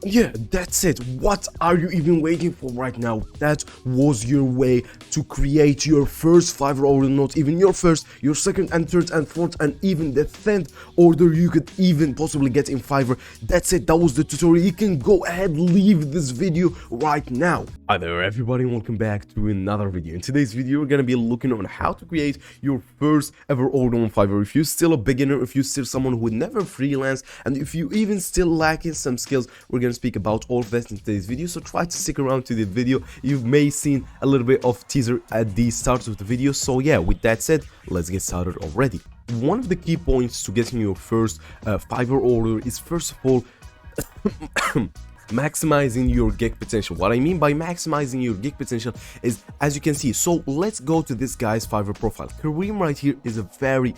yeah, that's it. What are you even waiting for right now? That was your way to create your first Fiverr order, not even your first, your second and third and fourth and even the 10th order you could even possibly get in Fiverr. That's it, that was the tutorial. You can go ahead, leave this video right now. Hi there everybody, and welcome back to another video. In today's video, we're gonna be looking on how to create your first ever order on Fiverr. If you're still a beginner, if you're still someone who would never freelance, and if you even still lacking some skills, we're gonna speak about all of that in today's video. So try to stick around to the video. You may seen a little bit of teaser at the start of the video. So yeah, with that said, let's get started already. One of the key points to getting your first Fiverr order is, first of all, maximizing your gig potential. What I mean by maximizing your gig potential is, as you can see, so let's go to this guy's Fiverr profile. Kareem right here is a very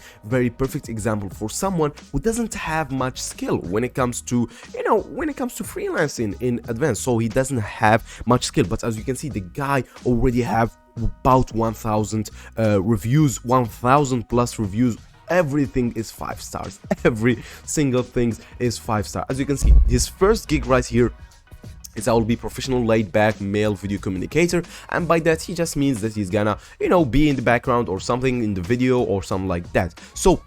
perfect example for someone who doesn't have much skill when it comes to, freelancing in advance. So he doesn't have much skill, but as you can see, the guy already have about 1000 reviews, 1000 plus reviews. Everything is 5 stars. Every single thing is 5 stars. As you can see, his first gig right here is, I will be professional laid back male video communicator, and by that he just means that he's gonna, be in the background or something in the video or something like that. So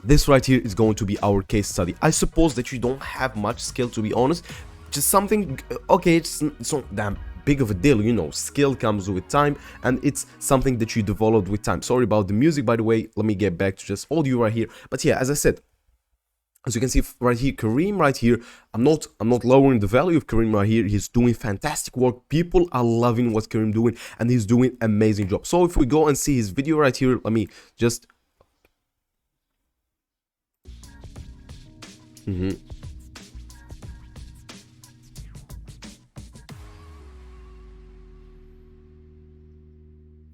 this right here is going to be our case study. I suppose that you don't have much skill, to be honest, just something, okay, it's not damn big of a deal, skill comes with time, and it's something that you developed with time. Sorry about the music, by the way. Let me get back to just audio right here. But yeah, as I said, as you can see right here, Kareem right here, I'm not lowering the value of Kareem right here. He's doing fantastic work. People are loving what Kareem doing, and he's doing amazing job. So if we go and see his video right here, let me just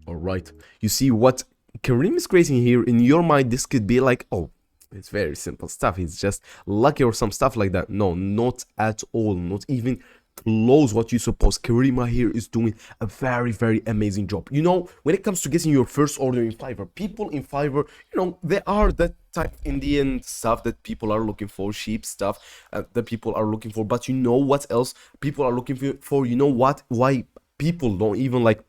Alright, you see what Kareem is creating here. In your mind, this could be like, oh, it's very simple stuff, he's just lucky or some stuff like that. No, not at all, not even close what you suppose. Kareem right here is doing a very amazing job. When it comes to getting your first order in Fiverr, people in Fiverr, they are that type Indian stuff that people are looking for, cheap stuff that people are looking for. But what else people are looking for? Why people don't even like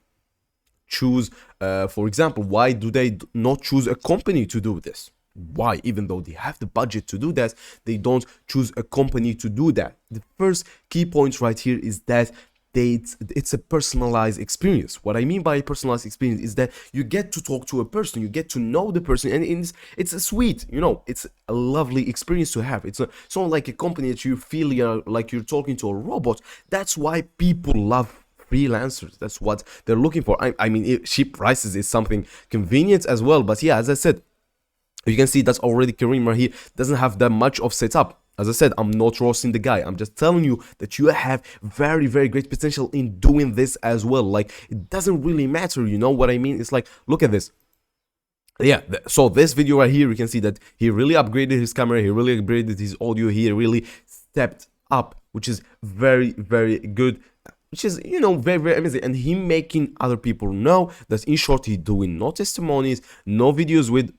choose, for example, why do they not choose a company to do this? Why, even though they have the budget to do that, they don't choose a company to do that? The first key point right here is that it's a personalized experience. What I mean by personalized experience is that you get to talk to a person, you get to know the person, and it's a sweet, it's a lovely experience to have. It's not like a company that you feel like you're talking to a robot. That's why people love freelancers. That's what they're looking for. I mean, cheap prices is something convenient as well, but yeah, as I said, you can see that's already Kareem right here doesn't have that much of setup. As I said, I'm not roasting the guy, I'm just telling you that you have very great potential in doing this as well. Like, it doesn't really matter, what I mean? It's like, look at this. Yeah, so this video right here, you can see that he really upgraded his camera, he really upgraded his audio, he really stepped up, which is very good, which is, very amazing. And he making other people know that, in short, he doing no testimonies, no videos with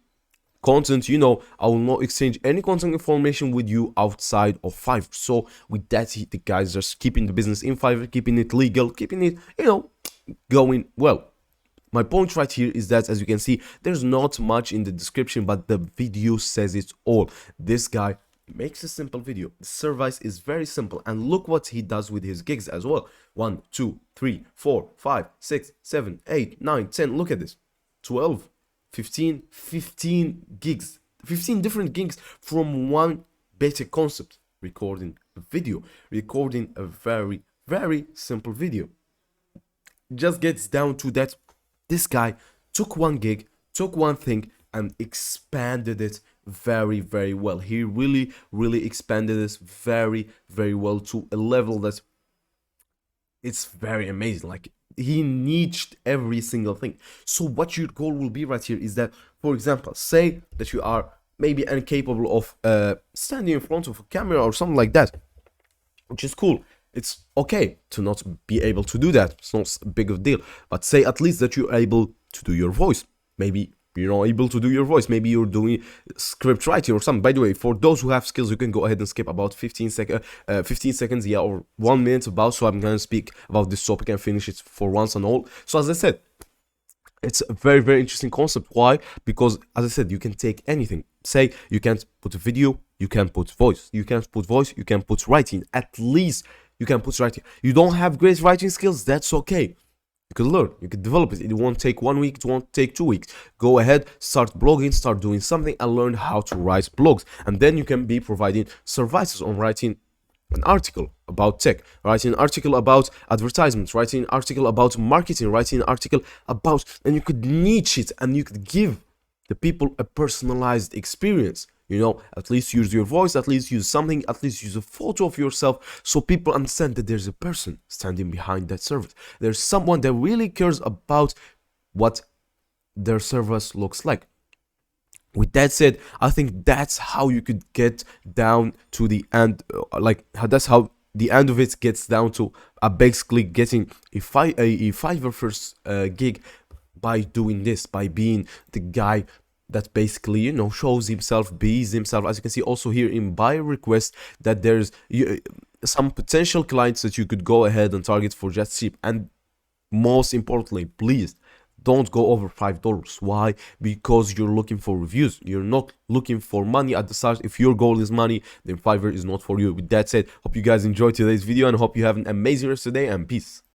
content. I will not exchange any content information with you outside of Fiverr. So with that, the guys just keeping the business in Fiverr, keeping it legal, keeping it, going well. My point right here is that, as you can see, there's not much in the description, but the video says it all. This guy makes a simple video. The service is very simple, and look what he does with his gigs as well. 1 2 3 4 5 6 7 8 9 10. Look at this. 12 15 gigs, 15 different gigs from one basic concept: recording a video, recording a very simple video. Just gets down to that this guy took one gig, took one thing, and expanded it very well. He really expanded this very well to a level that it's very amazing. Like, he niched every single thing. So what your goal will be right here is that, for example, say that you are maybe incapable of standing in front of a camera or something like that, which is cool. It's okay to not be able to do that. It's not a big of a deal. But say at least that you're able to do your voice. Maybe you're not able to do your voice. Maybe you're doing script writing or something. By the way, for those who have skills, you can go ahead and skip about 15 seconds, yeah, or 1 minute about. So I'm gonna speak about this topic and finish it for once and all. So as I said, it's a very, very interesting concept. Why? Because as I said, you can take anything. Say you can't put a video, you can put voice. You can't put voice, you can put writing. At least you can put writing. You don't have great writing skills, that's okay. You can learn, you can develop it. It won't take 1 week, it won't take 2 weeks. Go ahead, start blogging, start doing something and learn how to write blogs. And then you can be providing services on writing an article about tech, writing an article about advertisements, writing an article about marketing, writing an article about, and you could niche it and you could give the people a personalized experience. You know, at least use your voice, at least use something, at least use a photo of yourself so people understand that there's a person standing behind that service. There's someone that really cares about what their service looks like. With that said, I think that's how you could get down to the end, that's how the end of it gets down to basically getting a Fiverr first gig by doing this, by being the guy that basically, you know, shows himself, bees himself. As you can see also here in buyer request, that there's some potential clients that you could go ahead and target for just cheap. And most importantly, please don't go over $5. Why? Because you're looking for reviews. You're not looking for money at the start. If your goal is money, then Fiverr is not for you. With that said, hope you guys enjoyed today's video and hope you have an amazing rest of the day, and peace.